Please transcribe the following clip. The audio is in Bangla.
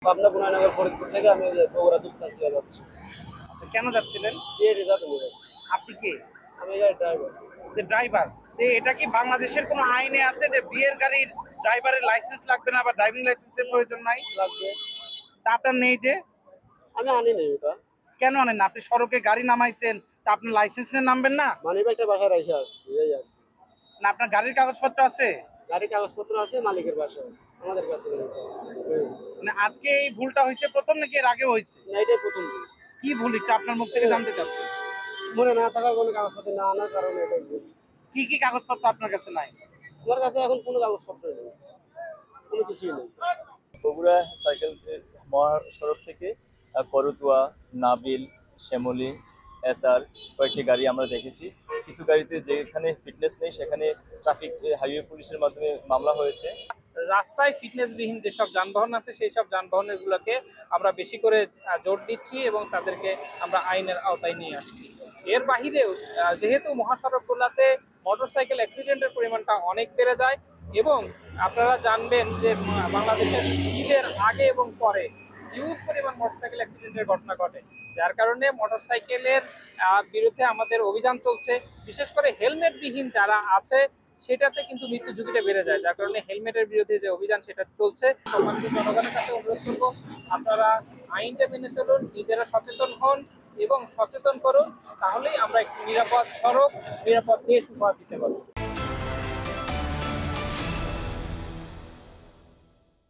পাবনা গুনানগর ফরিদপুর থেকে আমি এই যে বগুড়া দুপচাচিয়া যাচ্ছি। আচ্ছা, কেন যাচ্ছিলেন? বিয়ে রিজার্ভ নিয়ে যাচ্ছি। আপনি কে? আমি গাড়ির ড্রাইভার। যে ড্রাইভার। এটা কি বাংলাদেশের কোনো আইনে আছে যে বিয়ের গাড়ির ড্রাইভারের লাইসেন্স লাগবে না বা ড্রাইভিং লাইসেন্সের প্রয়োজন নাই? লাগবে। তা আপনার নেই যে? আমি আনি নাই ওটা। কেন আনেন না? আপনি সড়কে গাড়ি নামাইছেন, তা আপনার লাইসেন্স নিয়ে নামবেন না? মানিব্যাগটা বাসায় রেখে আসছি এই আর কি। না আপনার গাড়ির কাগজপত্র আছে? গাড়ির কাগজপত্র আছে মালিকের বাসায়, আমাদের কাছে নেই। মানে আজকে এই ভুলটা হয়েছে প্রথম নাকি এর আগেও হয়েছে? না, এটাই প্রথম দিন। কি ভুল একটু আপনার মুখ থেকে জানতে চাচ্ছি। মনে না থাকার কোনো কাগজপত্র না আনার কারণে এটাই ভুল। কি কি কাগজপত্র আপনার কাছে নাই? আমার কাছে এখন কোনো কাগজপত্র নেই, কোনো কিছুই নেই। বগুড়া সাইকেল মহাসড়ক থেকে করতুয়া, নাবিল, শ্যামলী, এসআর কয়েকটি গাড়ি আমরা দেখেছি। কিছু গাড়িতে যেখানে ফিটনেস নেই সেখানে ট্রাফিক হাইওয়ে পুলিশের মাধ্যমে মামলা হয়েছে। রাস্তায় ফিটনেসবিহীন যেসব যানবাহন আছে সেই সব যানবাহনের গুলোকে আমরা বেশি করে জোর দিচ্ছি এবং তাদেরকে আমরা আইনের আওতায় নিয়ে আসছি। এর বাহিরেও যেহেতু মহাসড়কগুলোতে মোটরসাইকেল অ্যাক্সিডেন্টের পরিমাণটা অনেক বেড়ে যায় এবং আপনারা জানবেন যে বাংলাদেশের ঈদের আগে এবং পরে হিউজ পরিমাণ মোটরসাইকেল অ্যাক্সিডেন্টের ঘটনা ঘটে, যার কারণে মোটরসাইকেলের বিরুদ্ধে আমাদের অভিযান চলছে। বিশেষ করে হেলমেটবিহীন যারা আছে সেটাতে কিন্তু মৃত্যু ঝুঁকিটা বেড়ে যায়, যার কারণে হেলমেটের বিরুদ্ধে যে অভিযান সেটা চলছে। সম্মানিত জনগণের কাছে অনুরোধ করবো আপনারা আইনটা মেনে চলুন, নিজেরা সচেতন হন এবং সচেতন করুন, তাহলেই আমরা একটি নিরাপদ সড়ক, নিরাপদ দেশ উপহার দিতে পারবো।